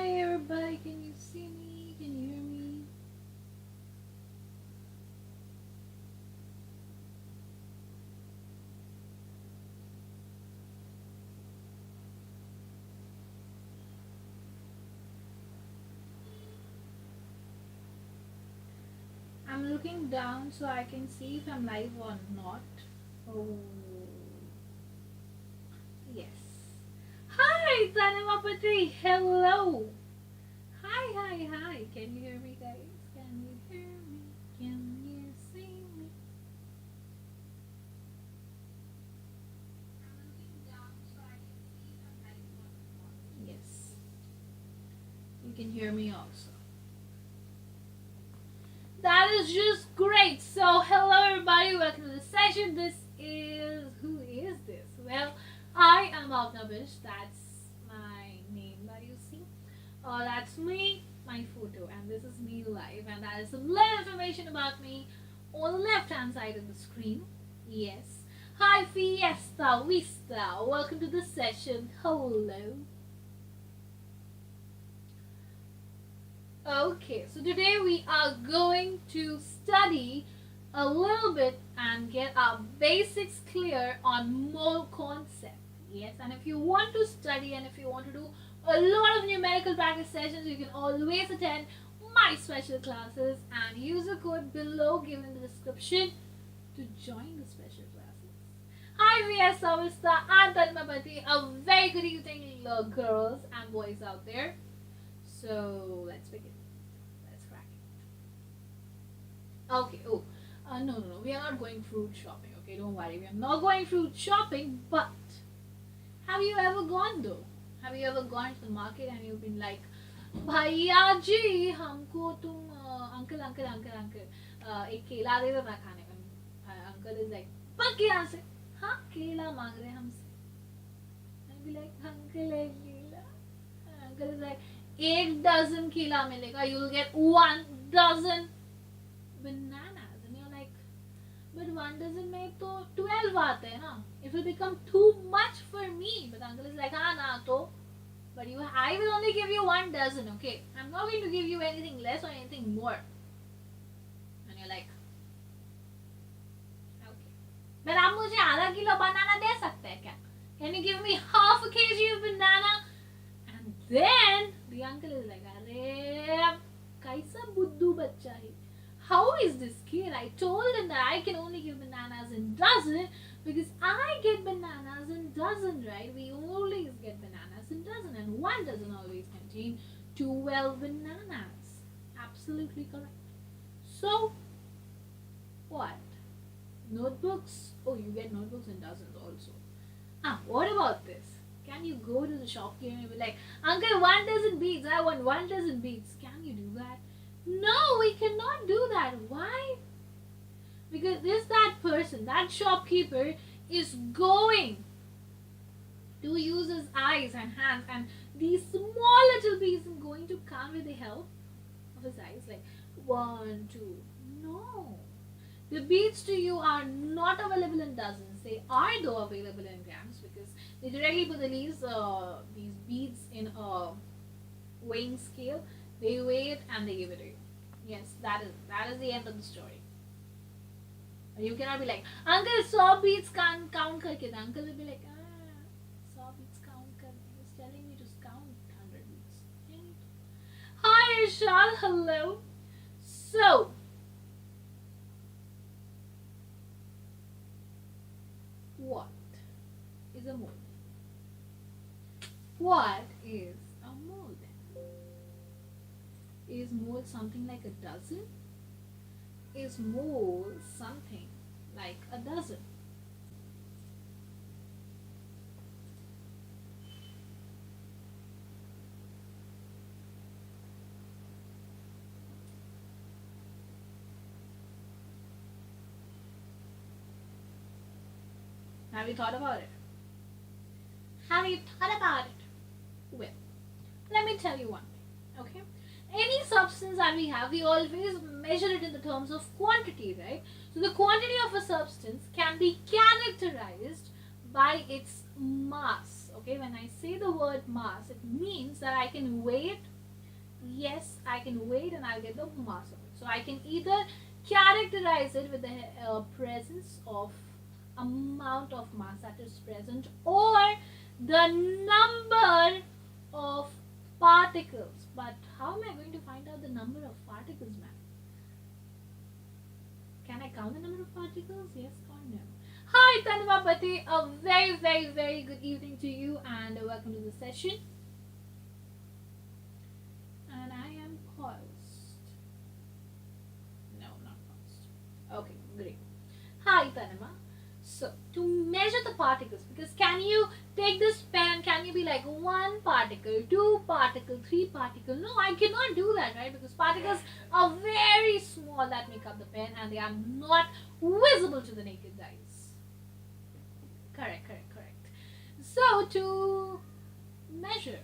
Hi everybody, can you see me? Can you hear me? I'm looking down so I can see if I'm live or not. Oh, yes. Hi, Tanamapati. Hello. Hi. Can you hear me, guys? Can you hear me? Can you see me? I'm looking down so I can see if I'm live or not. Yes. You can hear me also. That is just great. So, hello everybody, welcome to the session. Who is this? Well, I am Bhavana Bisht. That's my name that you see. That's me, my photo, and this is me live. And that is some little information about me on the left hand side of the screen. Yes. Hi, Fiesta Vista. Welcome to the session. Hello. Okay, so today we are going to study a little bit and get our basics clear on mole concept. Yes, and if you want to study and if you want to do a lot of numerical practice sessions, you can always attend my special classes and use the code below given in the description to join the special classes. Hi, VS Savista and Tanmapati. A very good evening, girls and boys out there. So let's begin. Let's crack it. Okay. No. We are not going fruit shopping. Okay, don't worry. We are not going fruit shopping. But have you ever gone though? Have you ever gone to the market and you've been like, भैया जी हमको तुम uncle एक केला दे दो ना खाने का. Uncle is like, पक यहाँ से. हाँ केला मांग रहे हमसे. I'll be like, uncle एक केला. Uncle is like, 1 dozen केला मिलेगा. You'll get 1 dozen bananas. And you're like, but 1 dozen में तो 12 आते हैं ना. It will become too much for me. But uncle is like, हाँ ना तो. But I will only give you 1 dozen, okay? I'm not going to give you anything less or anything more. And you're like, okay. But आप मुझे आधा kilo banana दे सकते हैं क्या? Can you give me half a kg of banana? And then the uncle is like, अरे कैसा बुद्धू बच्चा है? How is this kid? I told him that I can only give bananas in dozen because I get bananas in dozen, right? We always get bananas in dozen, and 1 doesn't always contain 12 bananas. Absolutely correct. So, what? Notebooks? Oh, you get notebooks in dozens also. What about this? Can you go to the shopkeeper and be like, Uncle, 1 dozen beets. I want 1 dozen beets. Can you do that? No, we cannot do that. Why? Because that person, that shopkeeper is going to use his eyes and hands, and these small little beets are going to come with the help of his eyes, like 1, 2. No. The beets to you are not available in dozens. They are though available in grams because they directly put these beets in a weighing scale. They weigh it and they give it to you. Yes, that is the end of the story. You cannot be like, Uncle, 100 beets can't count karke. The uncle will be like, 100 beets count karke. He's telling me to count 100 beets. Hi, Irshad. Hello. So, what is a mole? What is a mole then? Is mole something like a dozen? Is mole something like a dozen? Have you thought about it? Have you thought about it? Well, let me tell you one thing, okay? Any substance that we have, we always measure it in the terms of quantity, right? So the quantity of a substance can be characterized by its mass, Okay, when I say the word mass, it means that I can weigh it. Yes, I can weigh it and I'll get the mass of it. So I can either characterize it with the presence of amount of mass that is present, or the number of particles. But how am I going to find out the number of particles, ma'am? Can I count the number of particles? Yes or no? Hi Tanvapati, a very good evening to you and welcome to the session. And I am paused. No, not paused. Okay, great. Hi Tanima. So, to measure the particles, because can you take this pen, can you be like 1 particle, 2 particle, 3 particle? No, I cannot do that, right? Because particles are very small that make up the pen and they are not visible to the naked eyes. Correct. So, to measure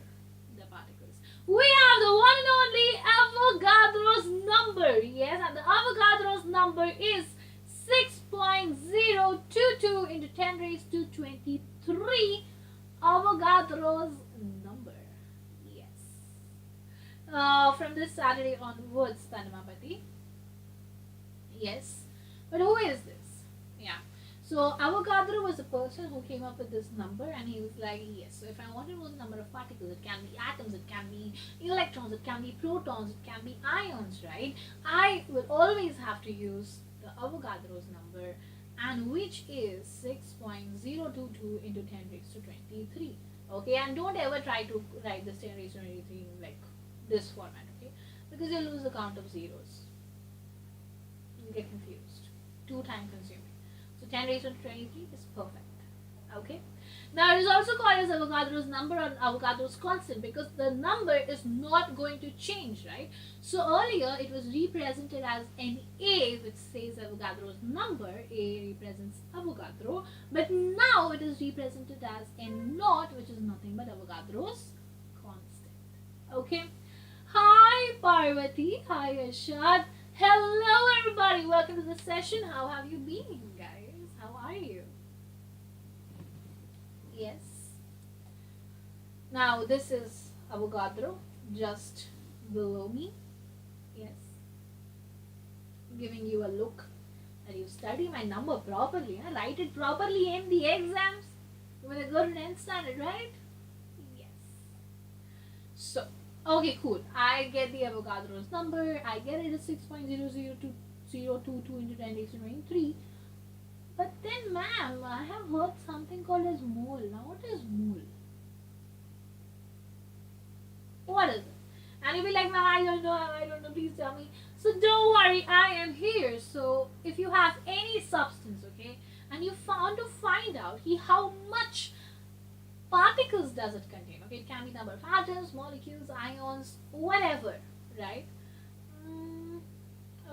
the particles, we have the one and only Avogadro's number. Yes, and the Avogadro's number is 6.022 into 10 raised to 23. Avogadro's number. Yes. From this Saturday onwards, Tanamapati. Yes. But who is this? Yeah. So Avogadro was the person who came up with this number, and he was like, yes, so if I want to know the number of particles, it can be atoms, it can be electrons, it can be protons, it can be ions, right? I will always have to use the Avogadro's number, and which is 6.022 into 10 raised to 23. Okay, and don't ever try to write this 10 raised to 23 in like this format, okay? Because you'll lose the count of zeros. You'll get confused. Too time consuming. So 10 raised to 23 is perfect. Okay. Now it is also called as Avogadro's number or Avogadro's constant because the number is not going to change, right? So earlier it was represented as an A, which says Avogadro's number. A represents Avogadro, but now it is represented as N naught, which is nothing but Avogadro's constant. Okay. Hi Parvati. Hi Ashad. Hello everybody. Welcome to the session. How have you been, guys? How are you? Yes. Now this is Avogadro just below me. Yes. Giving you a look that you study my number properly. Write it properly in the exams. You want to go to 10th standard, right? Yes. So, okay, cool. I get the Avogadro's number. I get it as 6.00222 into 10 raised to 23. But then, ma'am, I have heard something called as mole. Now, what is mole? What is it? And you'll be like, ma'am, I don't know, please tell me. So don't worry, I am here. So if you have any substance, okay, and you want to find out how much particles does it contain, okay, it can be number of atoms, molecules, ions, whatever, right?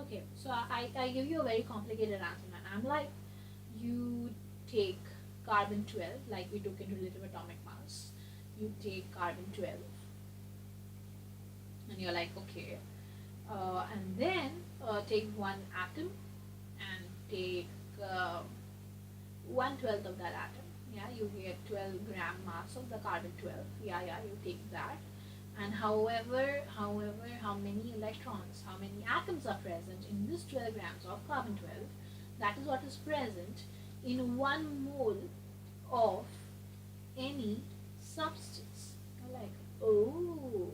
Okay, so I give you a very complicated answer, man. I'm like, you take carbon 12 like we took into relative atomic mass. You take carbon 12 and you're like, okay, and then take one atom and take 1/12 of that atom. Yeah, you get 12 gram mass of the carbon 12. Yeah, you take that, and however how many electrons, how many atoms are present in this 12 grams of carbon 12, that is what is present in 1 mole of any substance. I'm like, oh,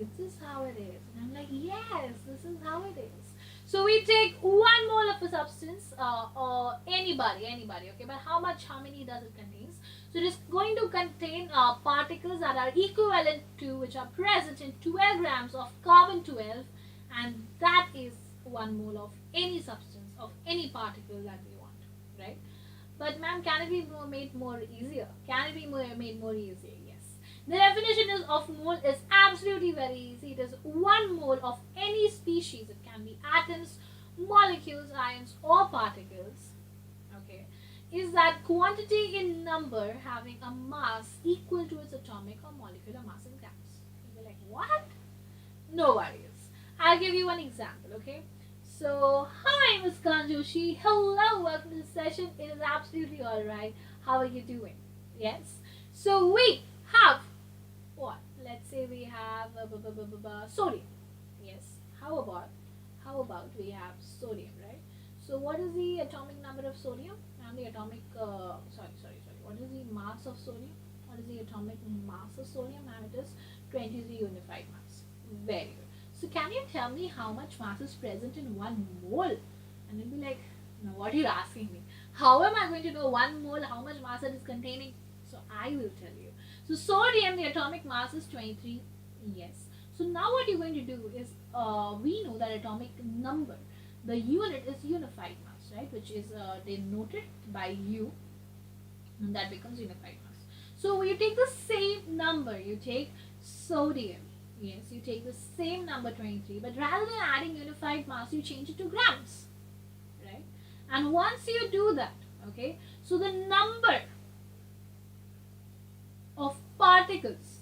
is this how it is? And I'm like, yes, this is how it is. So we take 1 mole of a substance, or anybody, okay, but how many does it contain? So it is going to contain particles that are equivalent to, which are present in 12 grams of carbon 12, and that is 1 mole of any substance, of any particle that we want, right? But ma'am, can it be made more easier? Can it be made more easier? Yes. The definition of mole is absolutely very easy. It is 1 mole of any species. It can be atoms, molecules, ions, or particles. Okay, is that quantity in number having a mass equal to its atomic or molecular mass in grams. You'll be like, what? No worries. I'll give you an example. Okay. So, hi Ms. Kanjoshi. Hello, welcome to the session. It is absolutely alright. How are you doing? Yes. So we have what? Let's say we have sodium. Yes. How about we have sodium, right? So what is the atomic number of sodium and the atomic what is the mass of sodium? What is the atomic mass of sodium? And it is 23 unified mass. Very good. So can you tell me how much mass is present in 1 mole? And you'll be like, no, what are you asking me? How am I going to know 1 mole how much mass it is containing? So I will tell you. So sodium, the atomic mass is 23. Yes. So now what you're going to do is, we know that atomic number, the unit is unified mass, right? Which is denoted by U, and that becomes unified mass. So you take the same number, you take sodium. Yes, you take the same number 23, but rather than adding unified mass, you change it to grams, right? And once you do that, okay, so the number of particles,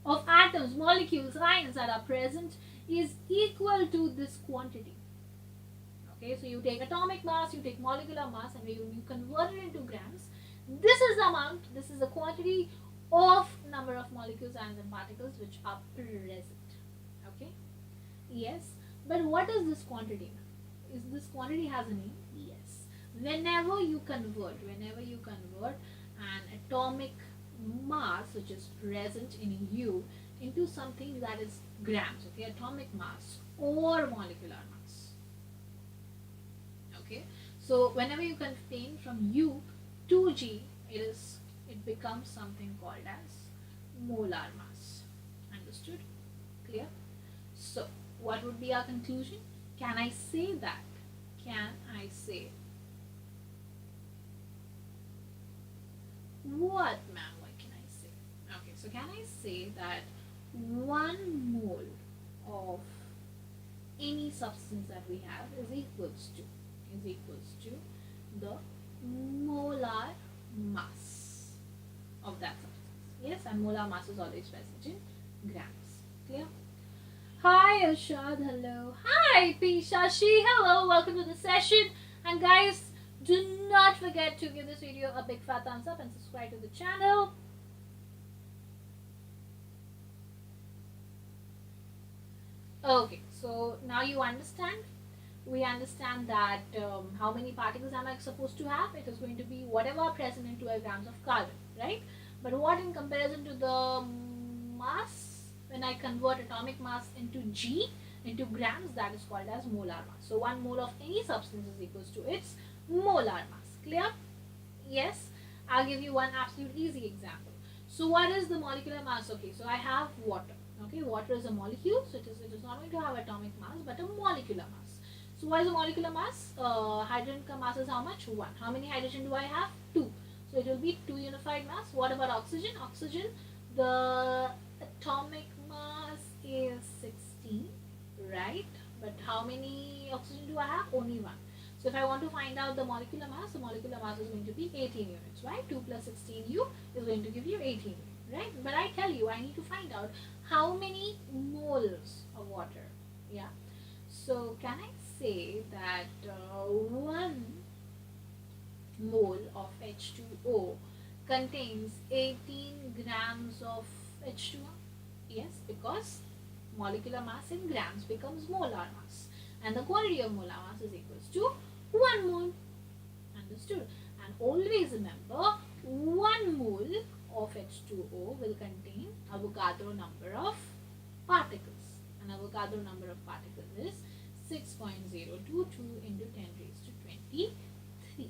of atoms, molecules, ions that are present is equal to this quantity. Okay, so you take atomic mass, you take molecular mass, and you convert it into grams. This is the amount, this is the quantity of number of molecules, ions and particles which are present. Okay, yes, but what is this quantity now? Is this quantity has a name? Yes. Whenever you convert an atomic mass which is present in U into something that is grams, okay, atomic mass or molecular mass. Okay, so whenever you contain from U to G, it becomes something called as molar mass. Understood? Clear? So what would be our conclusion? Can I say that? Can I say? What, ma'am? What can I say? Okay, so can I say that 1 mole of any substance that we have is equals to the molar mass of that substance? Yes, and molar mass is always present in grams. Clear? Hi Arshad, hello. Hi P Shashi, hello. Welcome to the session. And guys, do not forget to give this video a big fat thumbs up and subscribe to the channel. Okay, so now you understand. We understand that how many particles am I supposed to have? It is going to be whatever are present in 12 grams of carbon, right? But what in comparison to the mass, when I convert atomic mass into G, into grams, that is called as molar mass. So 1 mole of any substance is equals to its molar mass. Clear? Yes. I'll give you one absolute easy example. So what is the molecular mass? Okay, so I have water. Okay, water is a molecule, so it is not going to have atomic mass but a molecular mass. So what is the molecular mass? Hydrogen mass is how much? 1. How many hydrogen do I have? 2. So it will be 2 unified mass. What about oxygen? Oxygen, the atomic mass is 16, right? But how many oxygen do I have? Only 1. So if I want to find out the molecular mass is going to be 18 units, right? 2 plus 16U is going to give you 18, right? But I tell you, I need to find out how many moles of water. Yeah. So can I say that 1 mole of H2O contains 18 grams of H2O? Yes, because molecular mass in grams becomes molar mass, and the quantity of molar mass is equals to 1 mole. Understood? And always remember, 1 mole of H2O will contain Avogadro number of particles. And Avogadro number of particles is 6.022 into 10 raised to 23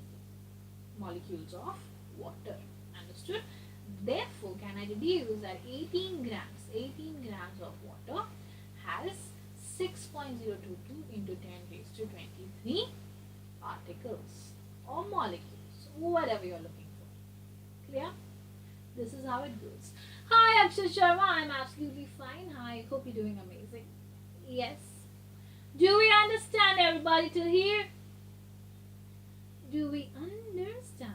molecules of water. Understood? Therefore, can I deduce that 18 grams of water has 6.022 into 10 raised to 23 particles or molecules, whatever you're looking for. Clear? This is how it goes. Hi Akshay Sharma, I'm absolutely fine. Hi, hope you're doing amazing. Yes. Do we understand, everybody, till here? Do we understand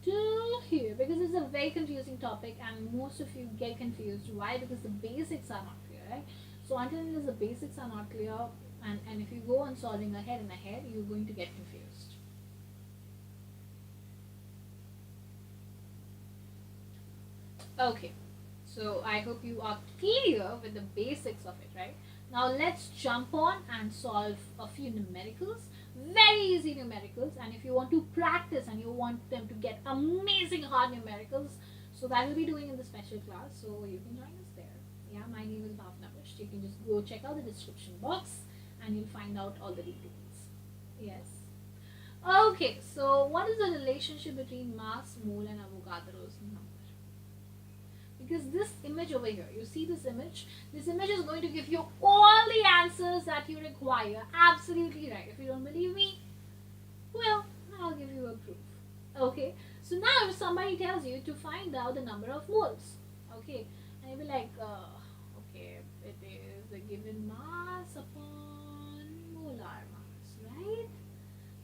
till here? Because it's a very confusing topic and most of you get confused. Why? Because the basics are not clear, right? So until the basics are not clear, and if you go on solving ahead and ahead, you're going to get confused. Okay, so I hope you are clear with the basics of it, right? Now let's jump on and solve a few numericals, very easy numericals. And if you want to practice and you want them to get amazing hard numericals, so that will be doing in the special class, so you can join us there. Yeah, my name is Bhavana Bisht. You can just go check out the description box and you'll find out all the details. Yes. Okay, so what is the relationship between mass, mole and Avogadro's number? Because this image over here, you see this image is going to give you all the answers that you require. Absolutely right. If you don't believe me, well, I'll give you a proof. Okay, so now if somebody tells you to find out the number of moles, okay, and you'll be like, okay, it is the given mass upon molar mass, right?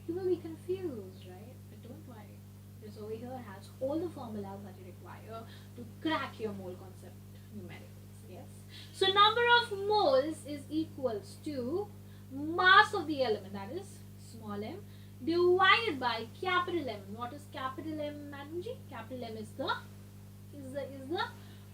You will be confused, right? But don't worry. This over here has all the formulas that you require to crack your mole concept numericals. Yes. So number of moles is equals to mass of the element, that is small m, divided by capital M. What is capital M, Madam Ji? Capital M is the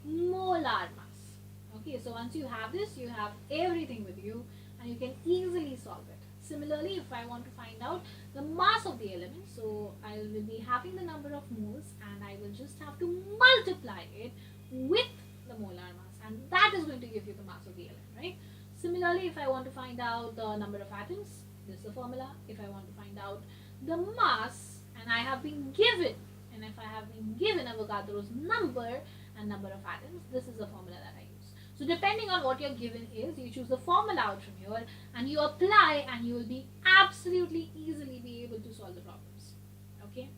molar mass. Okay. So once you have this, you have everything with you, and you can easily solve it. Similarly, if I want to find out the mass of the element, so I will be having the number of moles and I will just have to multiply it with the molar mass, and that is going to give you the mass of the element, right? Similarly, if I want to find out the number of atoms, this is the formula. If I want to find out the mass, and I have been given, and if I have been given Avogadro's number and number of atoms, this is the formula that I use. So depending on what your given is, you choose the formula out from here and you apply, and you will be absolutely easily be able to solve the problems. Okay,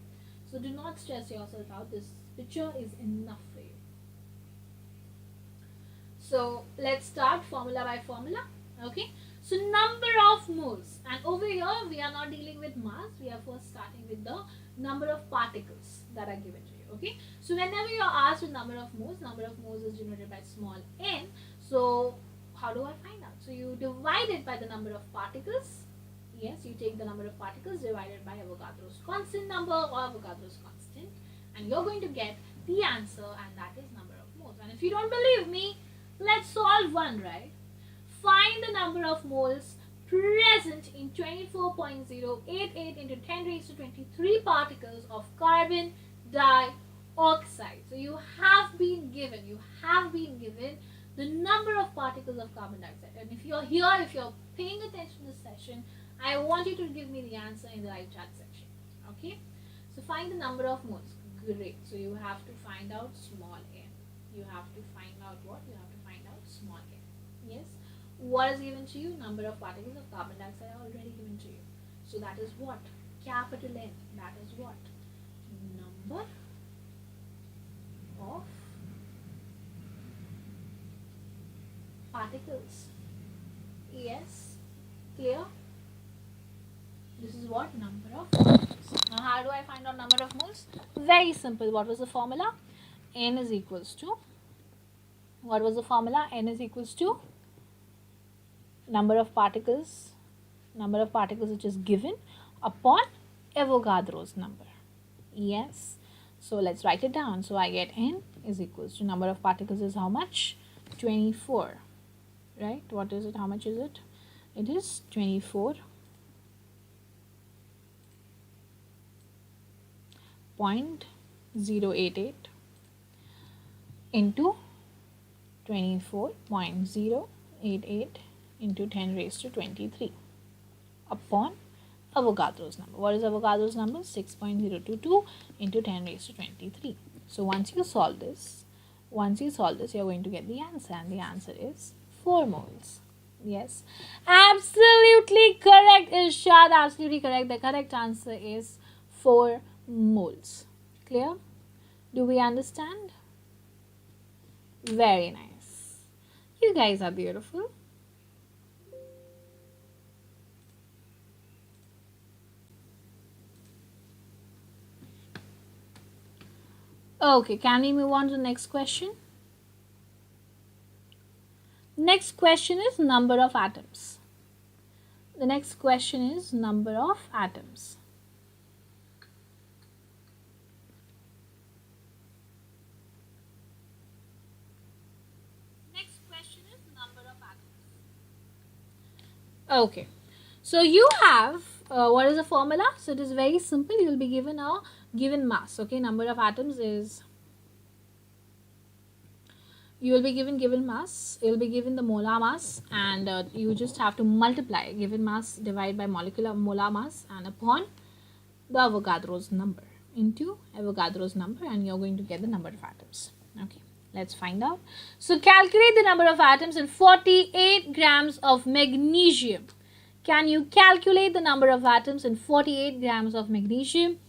so do not stress yourself out. This picture is enough for you. So let's start formula by formula. Okay, so number of moles, and over here we are not dealing with mass, we are first starting with the number of particles that are given to you. Okay, so whenever you are asked with number of moles is denoted by small n. So how do I find out? So you divide it by the number of particles. Yes, you take the number of particles divided by Avogadro's constant number or Avogadro's constant, and you're going to get the answer, and that is number of moles. And if you don't believe me, let's solve one, right? Find the number of moles present in 24.088 into 10 raised to 23 particles of carbon dioxide. So you have been given the number of particles of carbon dioxide. And if you're here, if you're paying attention to this session, I want you to give me the answer in the live chat section. Okay? So find the number of moles. Great. So you have to find out small n. You have to find out what? You have to find out small n. Yes? What is given to you? Number of particles of carbon dioxide are already given to you. So that is what? Capital N. That is what? Number of particles. Yes? Clear? This is what? Number of particles. Now how do I find out number of moles? Very simple. What was the formula? N is equals to, what was the formula? N is equals to number of particles which is given upon Avogadro's number. Yes. So let's write it down. So I get N is equals to number of particles is how much? 24. Right? What is it? How much is it? It is 24.088 into 24.088 into 10 raised to 23 upon Avogadro's number. What is Avogadro's number? 6.022 into 10 raised to 23. So once you solve this, you're going to get the answer, and the answer is 4 moles. Yes, absolutely correct, Irshad. Absolutely correct. The correct answer is 4 moles. Clear? Do we understand? Very nice. You guys are beautiful. Okay, can we move on to the next question? Next question is number of atoms. The next question is number of atoms. Okay. So you have, what is the formula? So it is very simple. You will be given a given mass. Okay, number of atoms is, you will be given mass, you will be given the molar mass, and you just have to multiply given mass divided by molar mass and upon the Avogadro's number into Avogadro's number, and you're going to get the number of atoms. Okay, let's find out. So calculate the number of atoms in 48 grams of magnesium. Can you calculate the number of atoms in 48 grams of magnesium?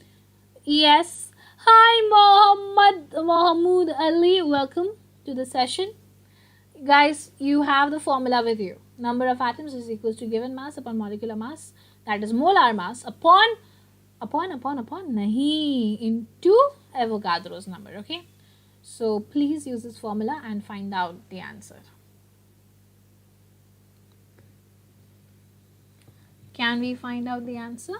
Yes. Hi Mohammed Ali, welcome to the session. Guys, you have the formula with you. Number of atoms is equals to given mass upon molecular mass, that is molar mass, upon nahi, into Avogadro's number. Okay, so please use this formula and find out the answer. Can we find out the answer?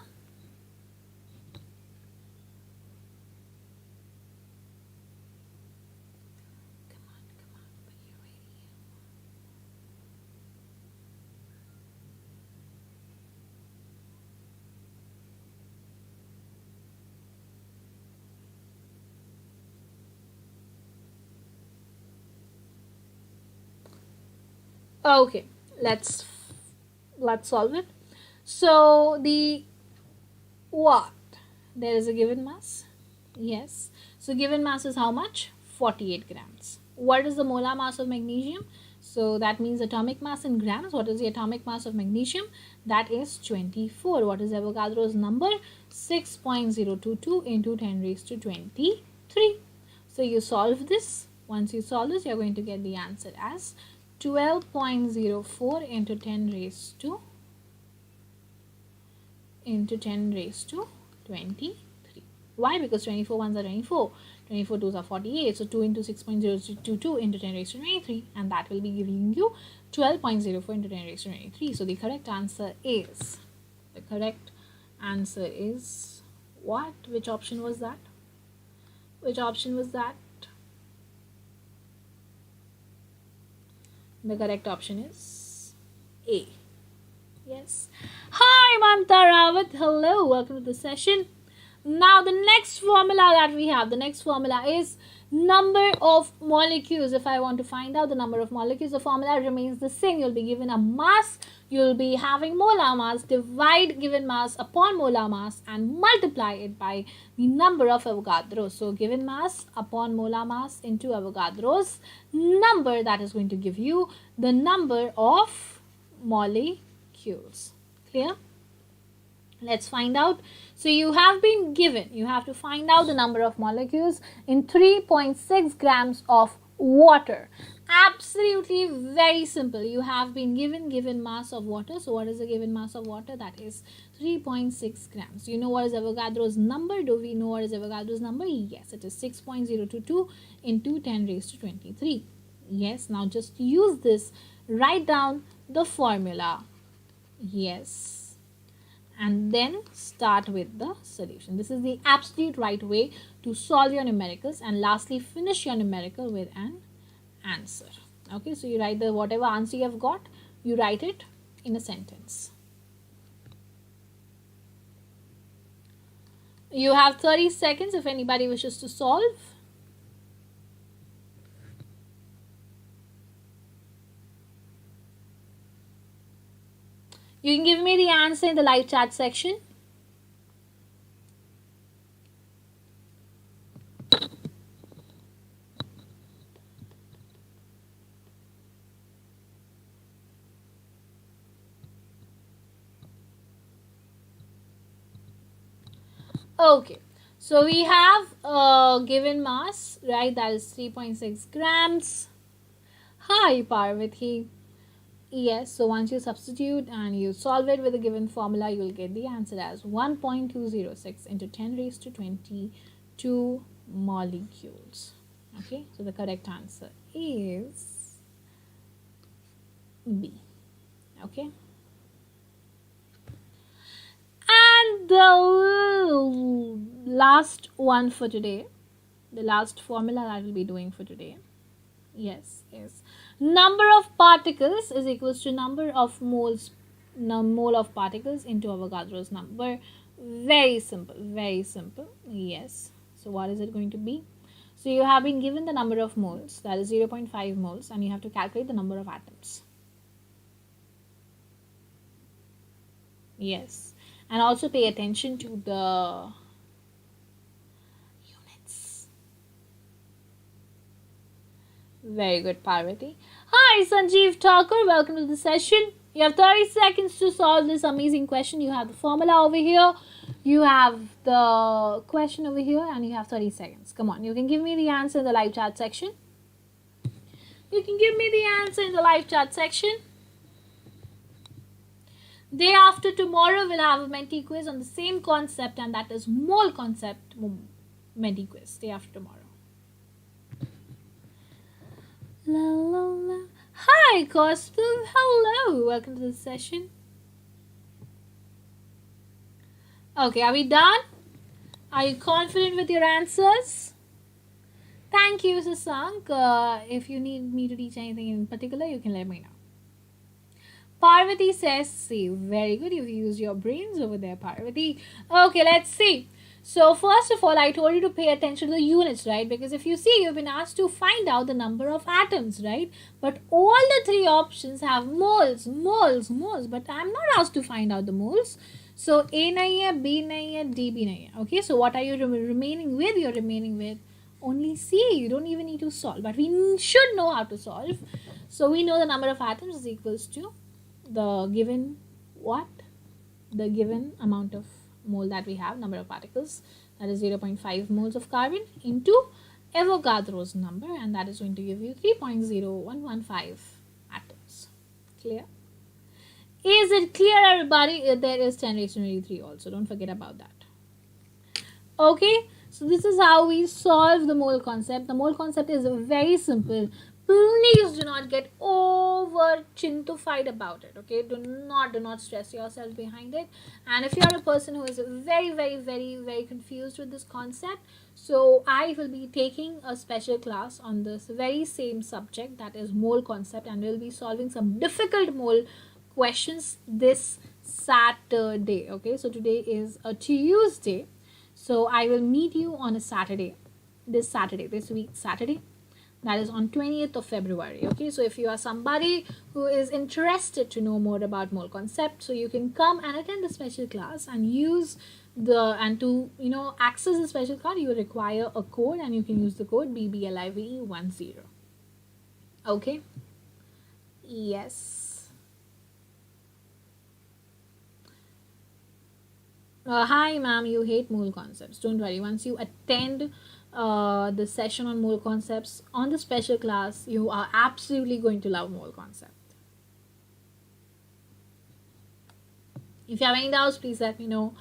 Okay, let's solve it. So the what? There is a given mass. Yes. So given mass is how much? 48 grams. What is the molar mass of magnesium? So that means atomic mass in grams. What is the atomic mass of magnesium? That is 24. What is Avogadro's number? 6.022 into 10 raised to 23. So you solve this. Once you solve this, you are going to get the answer as 12.04 into 10 raised to 23. Why? Because 24 ones are 24, 24 twos are 48, so 2 into 6.022 into 10 raised to 23, and that will be giving you 12.04 into 10 raised to 23. So the correct answer is, what? Which option was that? The correct option is A. Yes. Hi, Mamta Rawat. Hello. Welcome to the session. Now, the next formula that we have, is number of molecules. If I want to find out the number of molecules, the formula remains the same. You'll be given a mass. You'll be having molar mass, divide given mass upon molar mass and multiply it by the number of Avogadro. So, given mass upon molar mass into Avogadro's number, that is going to give you the number of molecules. Clear? Let's find out. So you have been given, you have to find out the number of molecules in 3.6 grams of water. Absolutely very simple. You have been given mass of water. So what is the given mass of water? That is 3.6 grams. Do you know what is Avogadro's number? Do we know what is Avogadro's number? Yes, it is 6.022 into 10 raised to 23. Yes, now just use this. Write down the formula. Yes. And then start with the solution. This is the absolute right way to solve your numericals, and lastly finish your numerical with an answer. Okay, so you write the whatever answer you have got, you write it in a sentence. You have 30 seconds if anybody wishes to solve. You can give me the answer in the live chat section. Okay, so we have given mass, right? That is 3.6 grams. Hi, Parvati. Yes, so once you substitute and you solve it with a given formula, you will get the answer as 1.206 into 10 raised to 22 molecules. Okay, so the correct answer is B. Okay. And the last one for today, the last formula that I will be doing for today, yes, is number of particles is equals to number of moles mole of particles into Avogadro's number. Very simple, very simple. Yes. So what is it going to be? So you have been given the number of moles, that is 0.5 moles, and you have to calculate the number of atoms. Yes. And also pay attention to the units. Very good, Parvati. Hi, Sanjeev Thakur. Welcome to the session. You have 30 seconds to solve this amazing question. You have the formula over here. You have the question over here, and you have 30 seconds. Come on, you can give me the answer in the live chat section. You can give me the answer in the live chat section. Day after tomorrow, we'll have a Menti quiz on the same concept, and that is mole concept Menti quiz. Day after tomorrow. La, la, la. Hi, Kostu. Hello. Welcome to the session. Okay, are we done? Are you confident with your answers? Thank you, Sasank. If you need me to teach anything in particular, you can let me know. Parvati says C. Very good. You've used your brains over there, Parvati. Okay, let's see. So, first of all, I told you to pay attention to the units, right? Because if you see, you've been asked to find out the number of atoms, right? But all the three options have moles, moles, moles. But I'm not asked to find out the moles. So, A nahi hai, B nahi hai, D B nahi hai. Okay, so what are you remaining with? You're remaining with only C. You don't even need to solve. But we should know how to solve. So, we know the number of atoms is equals to the given what? The given amount of mole that we have, number of particles, that is 0.5 moles of carbon into Avogadro's number, and that is going to give you 3.0115 atoms. Clear? Is it clear, everybody? There is 10 raised to 23 also. Don't forget about that. Okay, so this is how we solve the mole concept. The mole concept is very simple. Please do not get over chintified about it. Okay, do not stress yourself behind it. And if you are a person who is very confused with this concept, so I will be taking a special class on this very same subject, that is mole concept, and we'll be solving some difficult mole questions this Saturday. Okay, so today is a Tuesday, so I will meet you on a Saturday, this week Saturday. That is on 20th of February. Okay, so if you are somebody who is interested to know more about mole concept, so you can come and attend the special class and use to access the special class, you require a code, and you can use the code BBLIVE10. Okay. Yes. Hi, ma'am. You hate mole concepts. Don't worry. Once you attend the session on mole concepts on the special class, you are absolutely going to love mole concept. If you have any doubts, please let me know.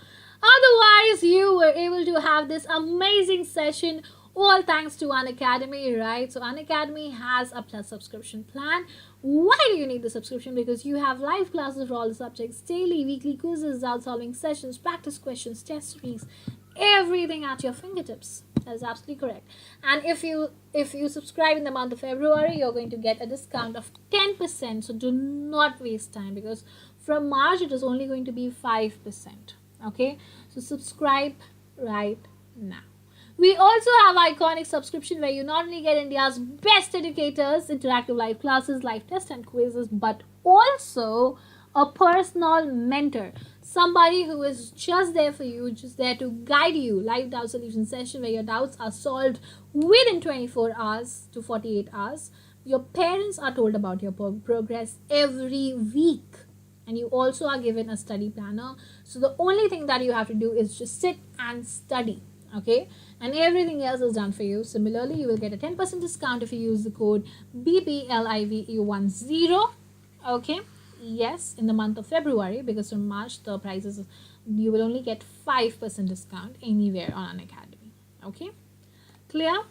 Otherwise, you were able to have this amazing session, all thanks to Unacademy, right? So Unacademy has a plus subscription plan. Why do you need the subscription? Because you have live classes for all the subjects, daily, weekly quizzes, doubt solving sessions, practice questions, test weeks, everything at your fingertips. That is absolutely correct. And if you subscribe in the month of February, you're going to get a discount of 10%. So do not waste time, because from March it is only going to be 5%. Okay, so subscribe right now. We also have iconic subscription, where you not only get India's best educators, interactive live classes, live tests and quizzes, but also a personal mentor, somebody who is just there for you, just there to guide you. Live doubt solution session where your doubts are solved within 24 hours to 48 hours. Your parents are told about your progress every week, and you also are given a study planner. So the only thing that you have to do is just sit and study. Okay, and everything else is done for you. Similarly, you will get a 10% discount if you use the code BBLIVE10. Okay, yes, in the month of February, because from March the prices, you will only get 5% discount anywhere on Unacademy. Okay, clear?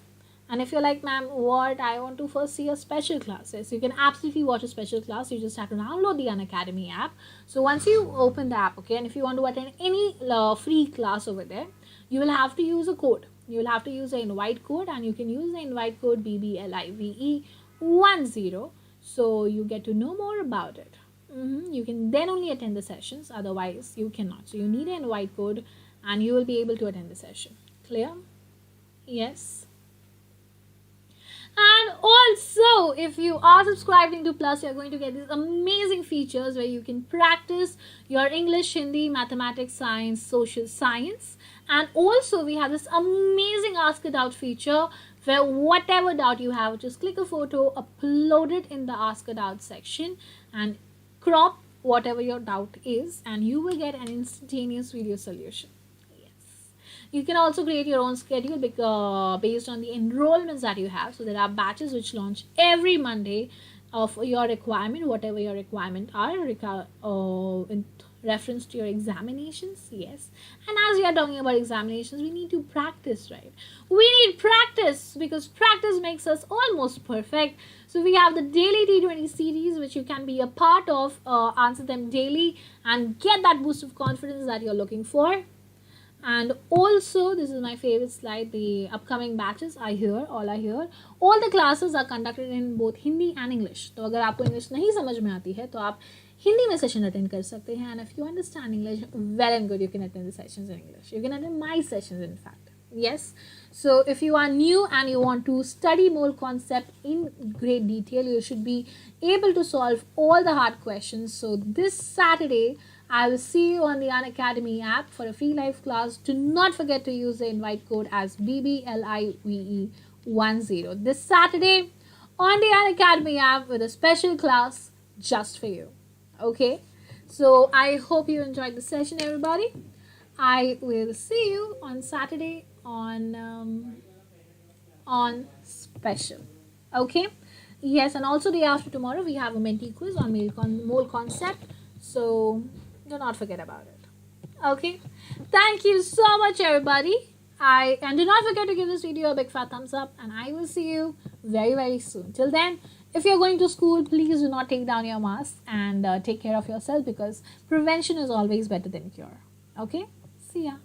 And if you're like, ma'am, what, I want to first see a special classes, you can absolutely watch a special class. You just have to download the Unacademy app. So once you open the app, okay, and if you want to attend any free class over there, you will have to use a code. You will have to use the invite code, and you can use the invite code BBLIVE10. So you get to know more about it. You can then only attend the sessions, otherwise you cannot. So you need an invite code and you will be able to attend the session. Clear? Yes. And also, if you are subscribing to Plus, you're going to get these amazing features where you can practice your English, Hindi, mathematics, science, social science. And also, we have this amazing Ask a Doubt feature where whatever doubt you have, just click a photo, upload it in the Ask a Doubt section and crop whatever your doubt is, and you will get an instantaneous video solution. You can also create your own schedule based on the enrollments that you have. So there are batches which launch every Monday of your requirement, whatever your requirement are, in reference to your examinations. Yes. And as we are talking about examinations, we need to practice, right? We need practice because practice makes us almost perfect. So we have the daily T20 series, which you can be a part of, answer them daily and get that boost of confidence that you're looking for. And also, this is my favorite slide, the upcoming batches are here, all are here. All the classes are conducted in both Hindi and English. तो अगर आपको English नहीं समझ में आती है तो आप हिंदी में session attend कर सकते हैं. And if you understand English, well and good, you can attend the sessions in English. You can attend my sessions, in fact. Yes. So if you are new and you want to study more concept in great detail, you should be able to solve all the hard questions. So this Saturday, I will see you on the Unacademy app for a free live class. Do not forget to use the invite code as BBLIVE10 this Saturday on the Unacademy app with a special class just for you. Okay, so I hope you enjoyed the session, everybody. I will see you on Saturday on special. Okay, yes, and also day after tomorrow we have a mentee quiz on mole concept. So do not forget about it. Okay, thank you so much, everybody. And do not forget to give this video a big fat thumbs up, and I will see you very, very soon. Till then, if you're going to school, please do not take down your mask and take care of yourself, because prevention is always better than cure. Okay, see ya.